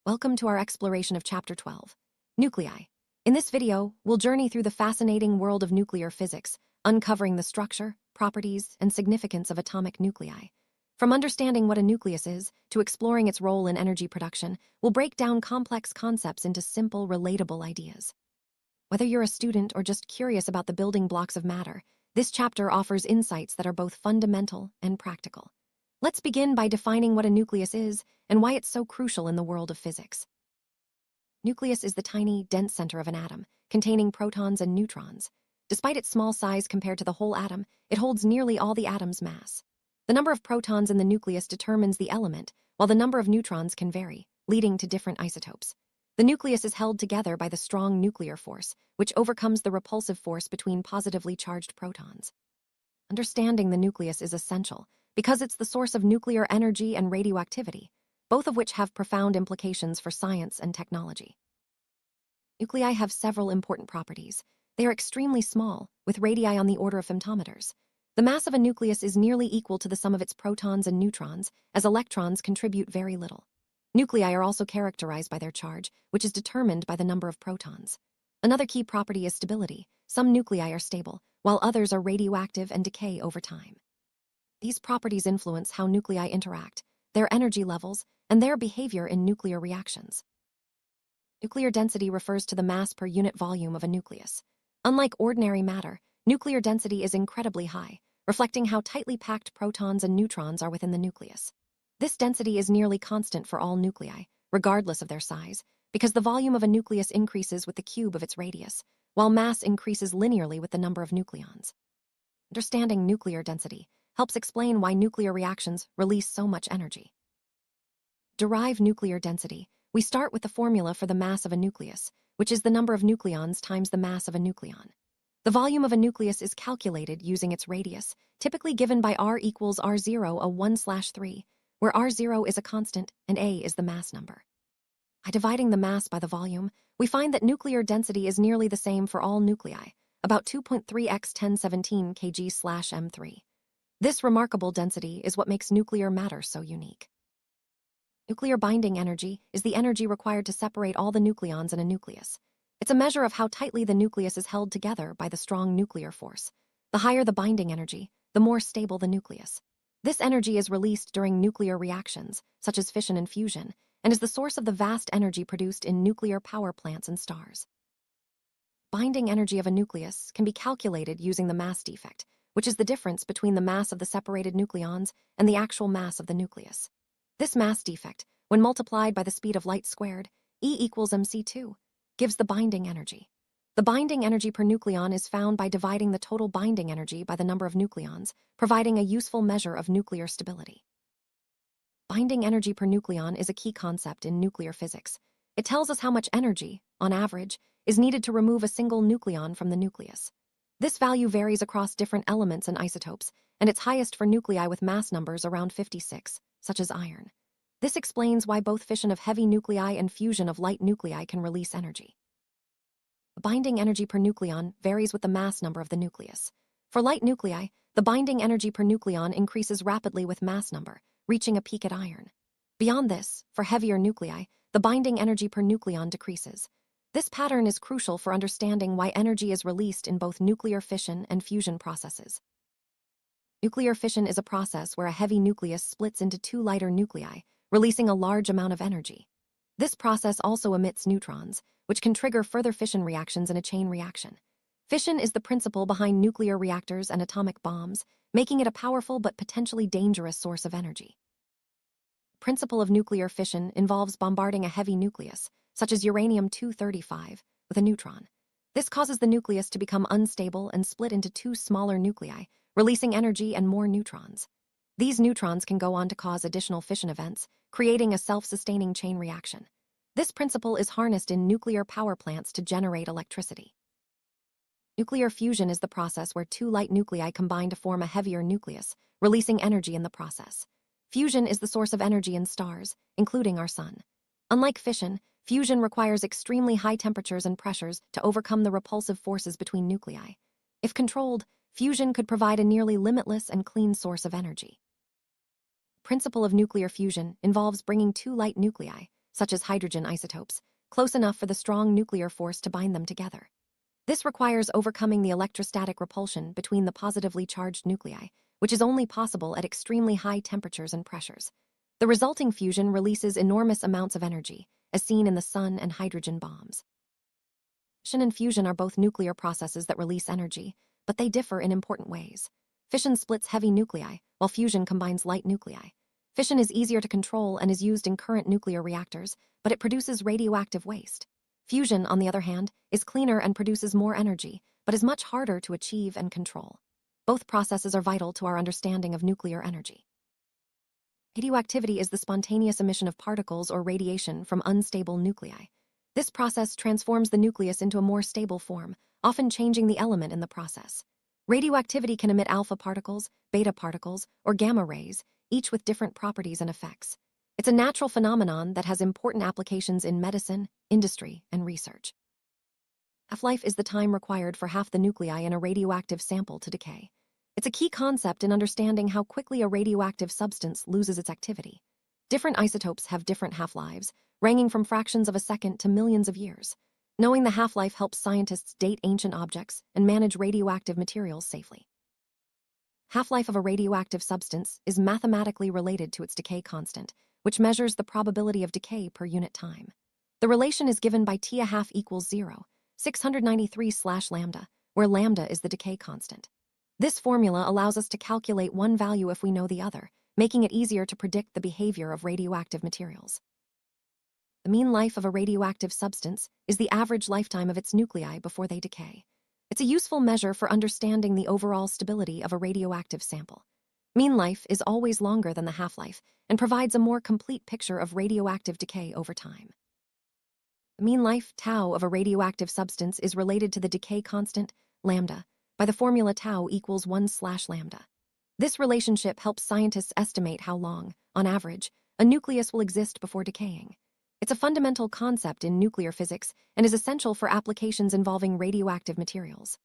Welcome to our exploration of Chapter 12, Nuclei. In this video, we'll journey through the fascinating world of nuclear physics, uncovering the structure, properties, and significance of atomic nuclei. From understanding what a nucleus is to exploring its role in energy production, we'll break down complex concepts into simple, relatable ideas. Whether you're a student or just curious about the building blocks of matter, this chapter offers insights that are both fundamental and practical. Let's begin by defining what a nucleus is and why it's so crucial in the world of physics. Nucleus is the tiny, dense center of an atom, containing protons and neutrons. Despite its small size compared to the whole atom, it holds nearly all the atom's mass. The number of protons in the nucleus determines the element, while the number of neutrons can vary, leading to different isotopes. The nucleus is held together by the strong nuclear force, which overcomes the repulsive force between positively charged protons. Understanding the nucleus is essential, because it's the source of nuclear energy and radioactivity, both of which have profound implications for science and technology. Nuclei have several important properties. They are extremely small, with radii on the order of femtometers. The mass of a nucleus is nearly equal to the sum of its protons and neutrons, as electrons contribute very little. Nuclei are also characterized by their charge, which is determined by the number of protons. Another key property is stability. Some nuclei are stable, while others are radioactive and decay over time. These properties influence how nuclei interact, their energy levels, and their behavior in nuclear reactions. Nuclear density refers to the mass per unit volume of a nucleus. Unlike ordinary matter, nuclear density is incredibly high, reflecting how tightly packed protons and neutrons are within the nucleus. This density is nearly constant for all nuclei, regardless of their size, because the volume of a nucleus increases with the cube of its radius, while mass increases linearly with the number of nucleons. Understanding nuclear density helps explain why nuclear reactions release so much energy. Derive nuclear density. We start with the formula for the mass of a nucleus, which is the number of nucleons times the mass of a nucleon. The volume of a nucleus is calculated using its radius, typically given by R equals R0 a 1/3, where R0 is a constant and A is the mass number. By dividing the mass by the volume, we find that nuclear density is nearly the same for all nuclei, about 2.3 x 1017 kg/m3. This remarkable density is what makes nuclear matter so unique. Nuclear binding energy is the energy required to separate all the nucleons in a nucleus. It's a measure of how tightly the nucleus is held together by the strong nuclear force. The higher the binding energy, the more stable the nucleus. This energy is released during nuclear reactions, such as fission and fusion, and is the source of the vast energy produced in nuclear power plants and stars. Binding energy of a nucleus can be calculated using the mass defect, which is the difference between the mass of the separated nucleons and the actual mass of the nucleus. This mass defect, when multiplied by the speed of light squared, E equals mc2, gives the binding energy. The binding energy per nucleon is found by dividing the total binding energy by the number of nucleons, providing a useful measure of nuclear stability. Binding energy per nucleon is a key concept in nuclear physics. It tells us how much energy, on average, is needed to remove a single nucleon from the nucleus. This value varies across different elements and isotopes, and it's highest for nuclei with mass numbers around 56, such as iron. This explains why both fission of heavy nuclei and fusion of light nuclei can release energy. The binding energy per nucleon varies with the mass number of the nucleus. For light nuclei, the binding energy per nucleon increases rapidly with mass number, reaching a peak at iron. Beyond this, for heavier nuclei, the binding energy per nucleon decreases. This pattern is crucial for understanding why energy is released in both nuclear fission and fusion processes. Nuclear fission is a process where a heavy nucleus splits into two lighter nuclei, releasing a large amount of energy. This process also emits neutrons, which can trigger further fission reactions in a chain reaction. Fission is the principle behind nuclear reactors and atomic bombs, making it a powerful but potentially dangerous source of energy. The principle of nuclear fission involves bombarding a heavy nucleus, such as uranium-235, with a neutron. This causes the nucleus to become unstable and split into two smaller nuclei, releasing energy and more neutrons. These neutrons can go on to cause additional fission events, creating a self-sustaining chain reaction. This principle is harnessed in nuclear power plants to generate electricity. Nuclear fusion is the process where two light nuclei combine to form a heavier nucleus, releasing energy in the process. Fusion is the source of energy in stars, including our sun. Unlike fission, fusion requires extremely high temperatures and pressures to overcome the repulsive forces between nuclei. If controlled, fusion could provide a nearly limitless and clean source of energy. The principle of nuclear fusion involves bringing two light nuclei, such as hydrogen isotopes, close enough for the strong nuclear force to bind them together. This requires overcoming the electrostatic repulsion between the positively charged nuclei, which is only possible at extremely high temperatures and pressures. The resulting fusion releases enormous amounts of energy, as seen in the sun and hydrogen bombs. Fission and fusion are both nuclear processes that release energy, but they differ in important ways. Fission splits heavy nuclei, while fusion combines light nuclei. Fission is easier to control and is used in current nuclear reactors, but it produces radioactive waste. Fusion, on the other hand, is cleaner and produces more energy, but is much harder to achieve and control. Both processes are vital to our understanding of nuclear energy. Radioactivity is the spontaneous emission of particles or radiation from unstable nuclei. This process transforms the nucleus into a more stable form, often changing the element in the process. Radioactivity can emit alpha particles, beta particles, or gamma rays, each with different properties and effects. It's a natural phenomenon that has important applications in medicine, industry, and research. Half-life is the time required for half the nuclei in a radioactive sample to decay. It's a key concept in understanding how quickly a radioactive substance loses its activity. Different isotopes have different half-lives, ranging from fractions of a second to millions of years. Knowing the half-life helps scientists date ancient objects and manage radioactive materials safely. Half-life of a radioactive substance is mathematically related to its decay constant, which measures the probability of decay per unit time. The relation is given by T1/2 equals 0, 693/lambda, where lambda is the decay constant. This formula allows us to calculate one value if we know the other, making it easier to predict the behavior of radioactive materials. The mean life of a radioactive substance is the average lifetime of its nuclei before they decay. It's a useful measure for understanding the overall stability of a radioactive sample. Mean life is always longer than the half-life and provides a more complete picture of radioactive decay over time. The mean life, tau, of a radioactive substance is related to the decay constant, lambda, by the formula tau equals 1/lambda. This relationship helps scientists estimate how long, on average, a nucleus will exist before decaying. It's a fundamental concept in nuclear physics and is essential for applications involving radioactive materials.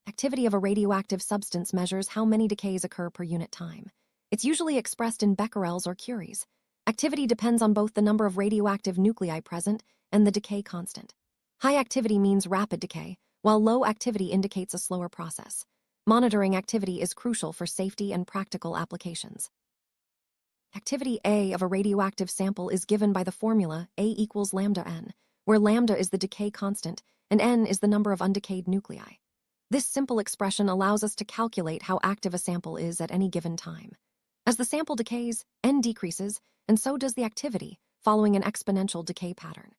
Activity of a radioactive substance measures how many decays occur per unit time. It's usually expressed in becquerels or curies. Activity depends on both the number of radioactive nuclei present and the decay constant. High activity means rapid decay, while low activity indicates a slower process. Monitoring activity is crucial for safety and practical applications. Activity A of a radioactive sample is given by the formula A equals lambda n, where lambda is the decay constant and n is the number of undecayed nuclei. This simple expression allows us to calculate how active a sample is at any given time. As the sample decays, n decreases, and so does the activity, following an exponential decay pattern.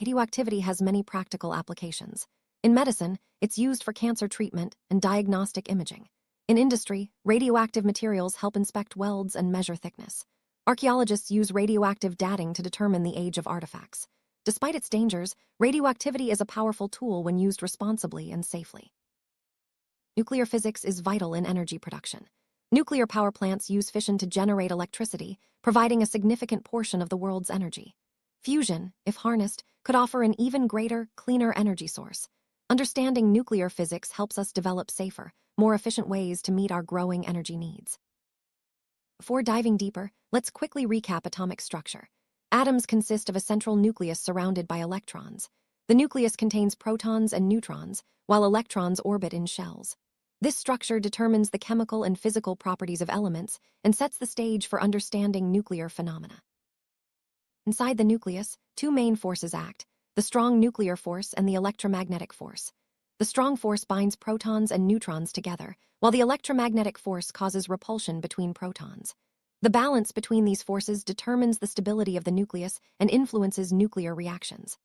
Radioactivity has many practical applications. In medicine, it's used for cancer treatment and diagnostic imaging. In industry, radioactive materials help inspect welds and measure thickness. Archaeologists use radioactive dating to determine the age of artifacts. Despite its dangers, radioactivity is a powerful tool when used responsibly and safely. Nuclear physics is vital in energy production. Nuclear power plants use fission to generate electricity, providing a significant portion of the world's energy. Fusion, if harnessed, could offer an even greater, cleaner energy source. Understanding nuclear physics helps us develop safer, more efficient ways to meet our growing energy needs. Before diving deeper, let's quickly recap atomic structure. Atoms consist of a central nucleus surrounded by electrons. The nucleus contains protons and neutrons, while electrons orbit in shells. This structure determines the chemical and physical properties of elements and sets the stage for understanding nuclear phenomena. Inside the nucleus, two main forces act: the strong nuclear force and the electromagnetic force. The strong force binds protons and neutrons together, while the electromagnetic force causes repulsion between protons. The balance between these forces determines the stability of the nucleus and influences nuclear reactions.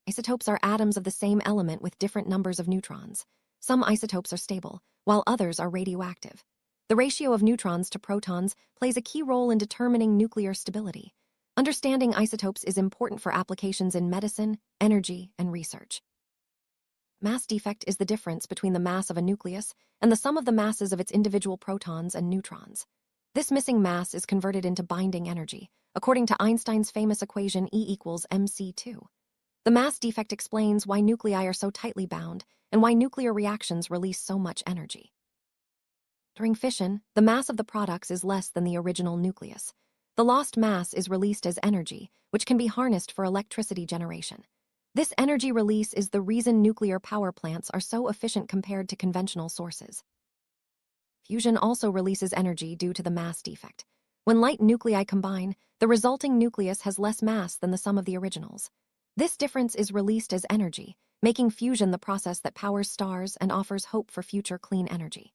Isotopes are atoms of the same element with different numbers of neutrons. Some isotopes are stable, while others are radioactive. The ratio of neutrons to protons plays a key role in determining nuclear stability. Understanding isotopes is important for applications in medicine, energy, and research. Mass defect is the difference between the mass of a nucleus and the sum of the masses of its individual protons and neutrons. This missing mass is converted into binding energy, according to Einstein's famous equation E equals mc2. The mass defect explains why nuclei are so tightly bound and why nuclear reactions release so much energy. During fission, the mass of the products is less than the original nucleus. the lost mass is released as energy, which can be harnessed for electricity generation. This energy release is the reason nuclear power plants are so efficient compared to conventional sources. Fusion also releases energy due to the mass defect. When light nuclei combine, the resulting nucleus has less mass than the sum of the originals. This difference is released as energy, making fusion the process that powers stars and offers hope for future clean energy.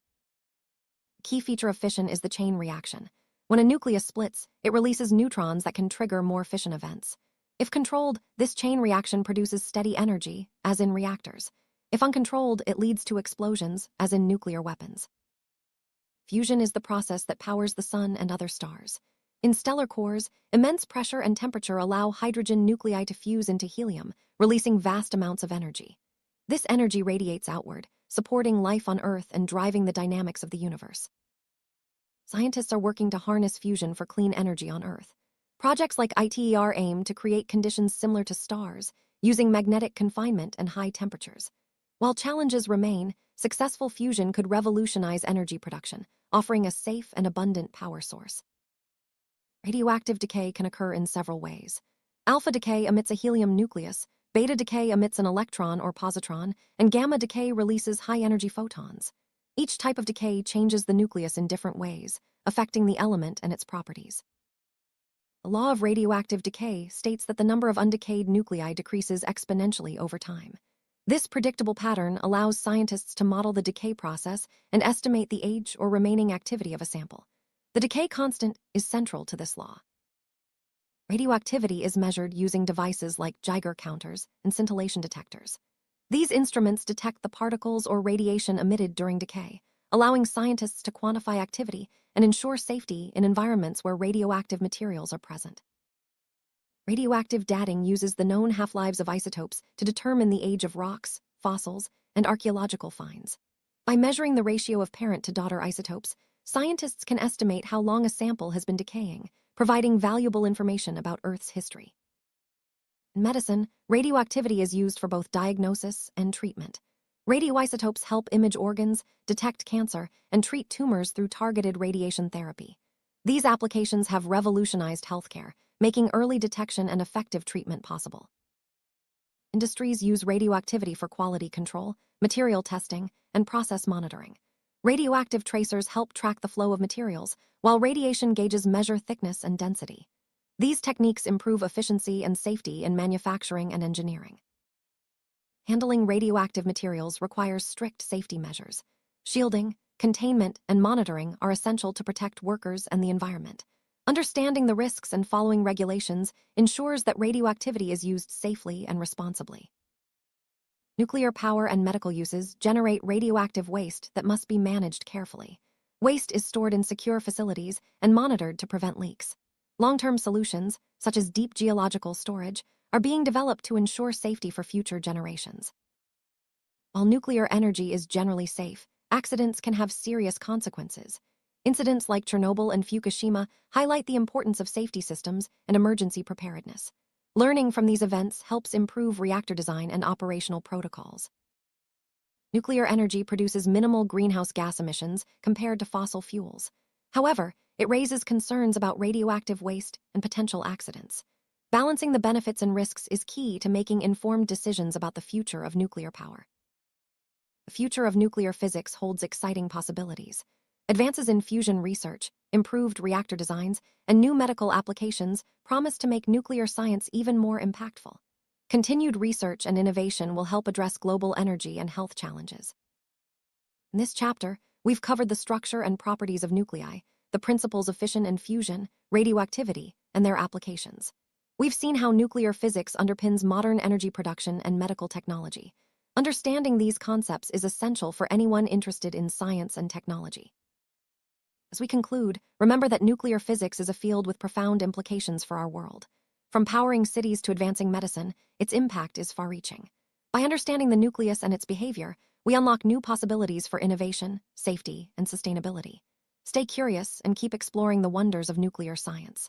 A key feature of fission is the chain reaction. When a nucleus splits, it releases neutrons that can trigger more fission events. If controlled, this chain reaction produces steady energy, as in reactors. If uncontrolled, it leads to explosions, as in nuclear weapons. Fusion is the process that powers the sun and other stars. In stellar cores, immense pressure and temperature allow hydrogen nuclei to fuse into helium, releasing vast amounts of energy. This energy radiates outward, supporting life on Earth and driving the dynamics of the universe. Scientists are working to harness fusion for clean energy on Earth. Projects like ITER aim to create conditions similar to stars, using magnetic confinement and high temperatures. While challenges remain, successful fusion could revolutionize energy production, offering a safe and abundant power source. Radioactive decay can occur in several ways. Alpha decay emits a helium nucleus, beta decay emits an electron or positron, and gamma decay releases high-energy photons. Each type of decay changes the nucleus in different ways, affecting the element and its properties. The law of radioactive decay states that the number of undecayed nuclei decreases exponentially over time. This predictable pattern allows scientists to model the decay process and estimate the age or remaining activity of a sample. The decay constant is central to this law. Radioactivity is measured using devices like Geiger counters and scintillation detectors. These instruments detect the particles or radiation emitted during decay, allowing scientists to quantify activity and ensure safety in environments where radioactive materials are present. Radioactive dating uses the known half-lives of isotopes to determine the age of rocks, fossils, and archaeological finds. By measuring the ratio of parent-to-daughter isotopes, scientists can estimate how long a sample has been decaying, providing valuable information about Earth's history. In medicine, radioactivity is used for both diagnosis and treatment. Radioisotopes help image organs, detect cancer, and treat tumors through targeted radiation therapy. These applications have revolutionized healthcare, making early detection and effective treatment possible. Industries use radioactivity for quality control, material testing, and process monitoring. Radioactive tracers help track the flow of materials, while radiation gauges measure thickness and density. These techniques improve efficiency and safety in manufacturing and engineering. Handling radioactive materials requires strict safety measures. Shielding, containment, and monitoring are essential to protect workers and the environment. Understanding the risks and following regulations ensures that radioactivity is used safely and responsibly. Nuclear power and medical uses generate radioactive waste that must be managed carefully. Waste is stored in secure facilities and monitored to prevent leaks. Long-term solutions, such as deep geological storage, are being developed to ensure safety for future generations. While nuclear energy is generally safe, accidents can have serious consequences. Incidents like Chernobyl and Fukushima highlight the importance of safety systems and emergency preparedness. Learning from these events helps improve reactor design and operational protocols. Nuclear energy produces minimal greenhouse gas emissions compared to fossil fuels. However, it raises concerns about radioactive waste and potential accidents. Balancing the benefits and risks is key to making informed decisions about the future of nuclear power. The future of nuclear physics holds exciting possibilities. Advances in fusion research, improved reactor designs, and new medical applications promise to make nuclear science even more impactful. Continued research and innovation will help address global energy and health challenges. In this chapter, we've covered the structure and properties of nuclei, the principles of fission and fusion, radioactivity, and their applications. We've seen how nuclear physics underpins modern energy production and medical technology. Understanding these concepts is essential for anyone interested in science and technology. As we conclude, remember that nuclear physics is a field with profound implications for our world. From powering cities to advancing medicine, its impact is far-reaching. By understanding the nucleus and its behavior, we unlock new possibilities for innovation, safety, and sustainability. Stay curious and keep exploring the wonders of nuclear science.